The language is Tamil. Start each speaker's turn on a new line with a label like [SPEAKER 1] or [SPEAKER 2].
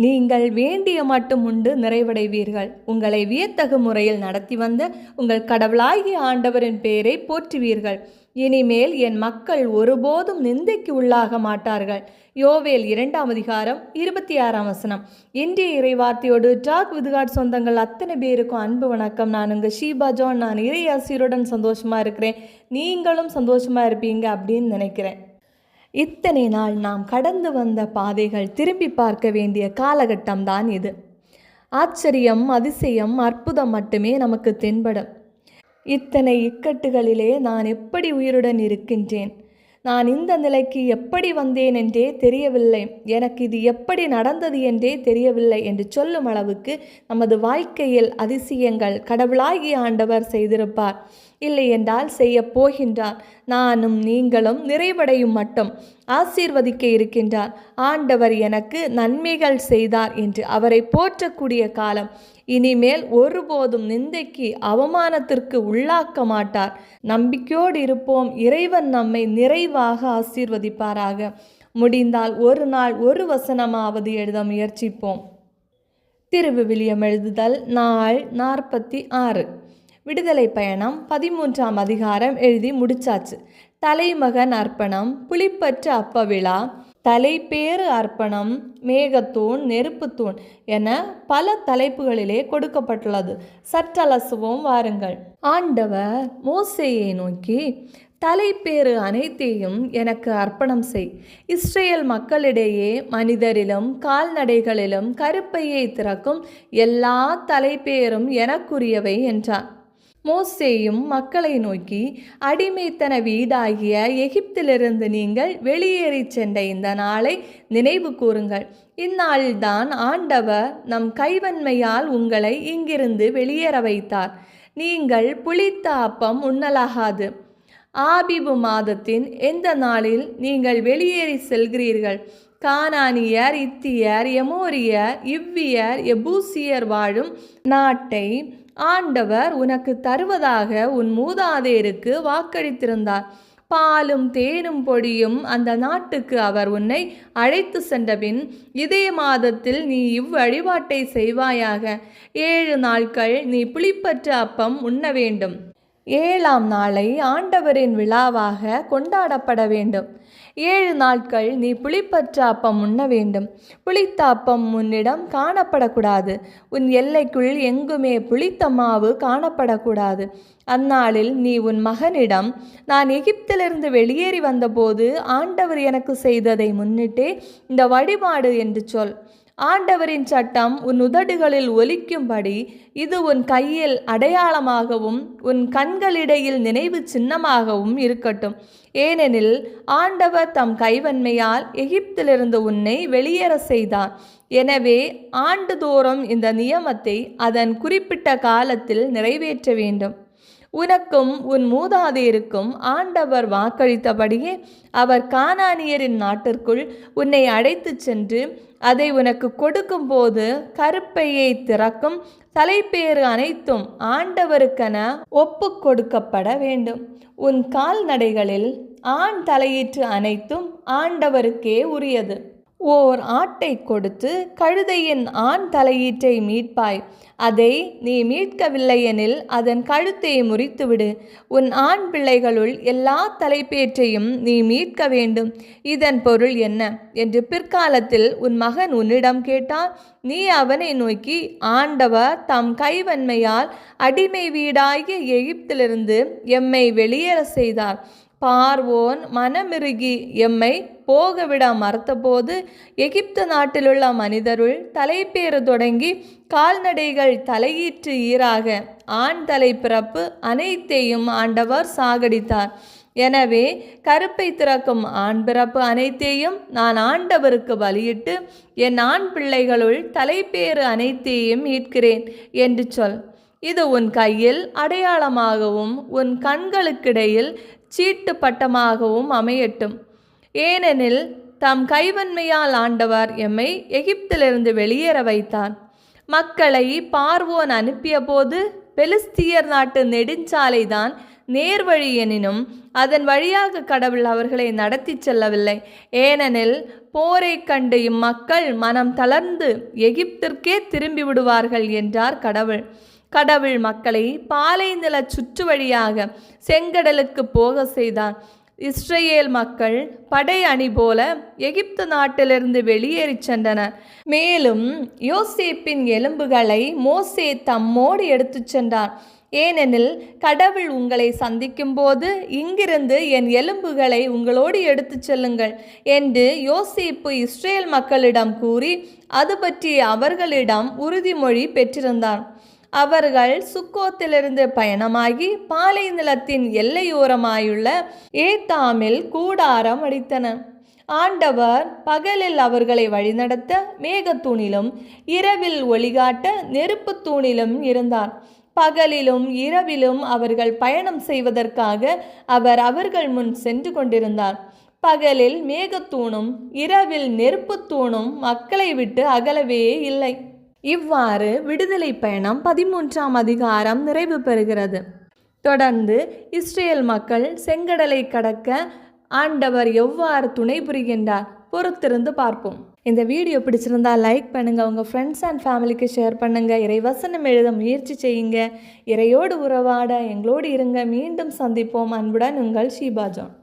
[SPEAKER 1] நீங்கள் வேண்டிய மட்டும் உண்டு நிறைவடைவீர்கள். உங்களை வியத்தகு முறையில் நடத்தி வந்த உங்கள் கடவுளாகிய ஆண்டவரின் பெயரை போற்றுவீர்கள். இனிமேல் என் மக்கள் ஒருபோதும் நிந்தைக்கு உள்ளாக மாட்டார்கள். யோவேல் 2:26. இன்றைய இறைவார்த்தையோடு டாக் வித் காட் சொந்தங்கள் அத்தனை பேருக்கும் அன்பு வணக்கம். நான் உங்கள் ஷீபா ஜான். நான் இறையாசியுடன் சந்தோஷமாக இருக்கிறேன். நீங்களும் சந்தோஷமாக இருப்பீங்க அப்படின்னு நினைக்கிறேன். இத்தனை நாள் நாம் கடந்து வந்த பாதைகள் திரும்பி பார்க்க வேண்டிய காலகட்டம்தான் இது. ஆச்சரியம், அதிசயம், அற்புதம் மட்டுமே நமக்கு தென்படும். இத்தனை இக்கட்டுகளிலே நான் எப்படி உயிருடன் இருக்கின்றேன், நான் இந்த நிலைக்கு எப்படி வந்தேன் என்றே தெரியவில்லை, எனக்கு இது எப்படி நடந்தது என்றே தெரியவில்லை என்று சொல்லும் அளவுக்கு நமது வாழ்க்கையில் அதிசயங்கள் கடவுளாகிய ஆண்டவர் செய்திருப்பார். இல்லை என்றால் செய்ய போகின்றார். நானும் நீங்களும் நிறைவடையும் மட்டும் ஆசீர்வதிக்க இருக்கின்றார். ஆண்டவர் எனக்கு நன்மைகள் செய்தார் என்று அவரை போற்றக்கூடிய காலம். இனிமேல் ஒருபோதும் நிந்தைக்கு, அவமானத்திற்கு உள்ளாக்க மாட்டார். நம்பிக்கையோடு இருப்போம். இறைவன் நம்மை நிறைவாக ஆசீர்வதிப்பாராக. முடிந்தால் ஒரு நாள் ஒரு வசனமாவது எழுத முயற்சிப்போம். திருவிவிலியம் எழுதுதல் நாள் 46. விடுதலை பயணம் 13ஆம் அதிகாரம் எழுதி முடிச்சாச்சு. தலைமகன் அர்ப்பணம், புளிப்பற்ற அப்ப விழா, தலைப்பேறு அர்ப்பணம், மேகத்தூண், நெருப்புத்தூண் என பல தலைப்புகளிலே கொடுக்கப்பட்டுள்ளது. சற்றலசுவோம் வாருங்கள். ஆண்டவர் மோசேயை நோக்கி, தலைப்பேறு அனைத்தையும் எனக்கு அர்ப்பணம் செய். இஸ்ரேல் மக்களிடையே மனிதரிலும் கால்நடைகளிலும் கருப்பையை திறக்கும் எல்லா தலைப்பேரும் எனக்குரியவை என்றார். மோசேயும் மக்களை நோக்கி, அடிமைத்தன வீடாகிய எகிப்திலிருந்து நீங்கள் வெளியேறி சென்ற இந்த நாளை நினைவு கூறுங்கள். இந்நாளில்தான் ஆண்டவர் நம் கைவன்மையால் உங்களை இங்கிருந்து வெளியேற வைத்தார். நீங்கள் புளித்த அப்பம் உண்ணலாகாது. ஆபிபு மாதத்தின் எந்த நாளில் நீங்கள் வெளியேறி செல்கிறீர்கள், கானானியர், இத்தியர், எமோரியர், இவ்வியர், எபூசியர் வாழும் நாட்டை ஆண்டவர் உனக்கு தருவதாக உன் மூதாதையருக்கு வாக்களித்திருந்தார். பாலும் தேனும் பொடியும் அந்த நாட்டுக்கு அவர் உன்னை அழைத்து சென்றபின் இதே மாதத்தில் நீ இவ்வழிபாட்டை செய்வாயாக. 7 நாட்கள் நீ புளிப்பற்ற அப்பம் உண்ண வேண்டும். 7ஆம் நாளை ஆண்டவரின் விழாவாக கொண்டாடப்பட வேண்டும். 7 நாட்கள் நீ புளிப்பற்ற அப்பம் உண்ண வேண்டும். புளித்த அப்பம் உன்னிடம் காணப்படக்கூடாது. உன் எல்லைக்குள் எங்குமே புளித்த மாவு காணப்படக்கூடாது. அந்நாளில் நீ உன் மகனிடம், நான் எகிப்திலிருந்து வெளியேறி வந்தபோது ஆண்டவர் எனக்கு செய்ததை முன்னிட்டே இந்த வழிபாடு என்று சொல். ஆண்டவரின் சட்டம் உன் உதடுகளில் ஒலிக்கும்படி இது உன் கையில் அடையாளமாகவும் உன் கண்களிடையில் நினைவு சின்னமாகவும் இருக்கட்டும். ஏனெனில் ஆண்டவர் தம் கைவன்மையால் எகிப்திலிருந்து உன்னை வெளியேற செய்தார். எனவே ஆண்டுதோறும் இந்த நியமத்தை அதன் குறிப்பிட்ட காலத்தில் நிறைவேற்ற வேண்டும். உனக்கும் உன் மூதாதையருக்கும் ஆண்டவர் வாக்களித்தபடியே அவர் கானானியரின் நாட்டிற்குள் உன்னை அழைத்து சென்று அதை உனக்கு கொடுக்கும் போது கருப்பையை திறக்கும் தலைப்பேறு அனைத்தும் ஆண்டவருக்கென ஒப்பு கொடுக்கப்பட வேண்டும். உன் கால்நடைகளில் ஆண் தலையீற்று அனைத்தும் ஆண்டவருக்கே உரியது. ஓர் ஆட்டை கொடுத்து கழுதையின் ஆண் தலையீற்றை மீட்பாய். அதை நீ மீட்கவில்லை எனில் அதன் கழுத்தை முறித்துவிடு. உன் ஆண் பிள்ளைகளுள் எல்லா தலைப்பேற்றையும் நீ மீட்க வேண்டும். இதன் பொருள் என்ன என்று பிற்காலத்தில் உன் மகன் உன்னிடம் கேட்டால், நீ அவனை நோக்கி, ஆண்டவர் தம் கைவன்மையால் அடிமை வீடாகிய எகிப்திலிருந்து எம்மை வெளியேற செய்தார். பார்வோன் மனமிருகி எம்மை போகவிட மறுத்தபோது எகிப்து நாட்டிலுள்ள மனிதருள் தலைப்பேறு தொடங்கி கால்நடைகள் தலையீற்று ஈராக ஆண் தலை பிறப்பு அனைத்தையும் ஆண்டவர் சாகடித்தார். எனவே கருப்பை திறக்கும் ஆண் பிறப்பு அனைத்தையும் நான் ஆண்டவருக்கு பலியிட்டு என் ஆண் பிள்ளைகளுள் தலைப்பேறு அனைத்தையும் மீட்கிறேன் என்று சொல். இது உன் கையில் அடையாளமாகவும் உன் கண்களுக்கிடையில் சீட்டு பட்டமாகவும் அமையட்டும். ஏனெனில் தம் கைவன்மையால் ஆண்டவர் எம்மை எகிப்திலிருந்து வெளியேற வைத்தார். மக்களை பார்வோன் அனுப்பிய போது பெலிஸ்தியர் நாட்டு நெடுஞ்சாலைதான் நேர்வழி எனினும் அதன் வழியாக கடவுள் அவர்களை நடத்தி செல்லவில்லை. ஏனெனில் போரை கண்டு இம்மக்கள் மனம் தளர்ந்து எகிப்திற்கே திரும்பி விடுவார்கள் என்றார் கடவுள். கடவுள் மக்களை பாலைநில சுற்று வழியாக செங்கடலுக்கு போக செய்தார். இஸ்ரேல் மக்கள் படை அணி போல எகிப்து நாட்டிலிருந்து வெளியேறி சென்றனர். மேலும் யோசேப்பின் எலும்புகளை மோசே தம்மோடு எடுத்துச் சென்றார். ஏனெனில் கடவுள் உங்களை சந்திக்கும் போது இங்கிருந்து என் எலும்புகளை உங்களோடு எடுத்துச் செல்லுங்கள் என்று யோசேப்பு இஸ்ரேல் மக்களிடம் கூறி அது பற்றி அவர்களிடம் உறுதிமொழி பெற்றிருந்தார். அவர்கள் சுக்கோத்திலிருந்து பயணமாகி பாலை நிலத்தின் எல்லையோரமாயுள்ள ஏத்தாமில் கூடாரம் அடித்தனர். ஆண்டவர் பகலில் அவர்களை வழிநடத்த மேகத்தூணிலும் இரவில் ஒளிகாட்ட நெருப்பு தூணிலும் இருந்தார். பகலிலும் இரவிலும் அவர்கள் பயணம் செய்வதற்காக அவர் அவர்கள் முன் சென்று கொண்டிருந்தார். பகலில் மேகத்தூணும் இரவில் நெருப்பு தூணும் மக்களை விட்டு அகலவே இல்லை. இவ்வாறு விடுதலை பயணம் 13ஆம் அதிகாரம் நிறைவு பெறுகிறது. தொடர்ந்து இஸ்ரேல் மக்கள் செங்கடலை கடக்க ஆண்டவர் எவ்வாறு துணை புரிகின்றார் பொறுத்திருந்து பார்ப்போம். இந்த வீடியோ பிடிச்சிருந்தா லைக் பண்ணுங்கள், உங்கள் ஃப்ரெண்ட்ஸ் அண்ட் ஃபேமிலிக்கு ஷேர் பண்ணுங்கள், இறைவசனம் எழுத முயற்சி செய்யுங்க, இறையோடு உறவாட எங்களோடு இருங்க. மீண்டும் சந்திப்போம். அன்புடன் உங்கள் ஷீபா ஜான்.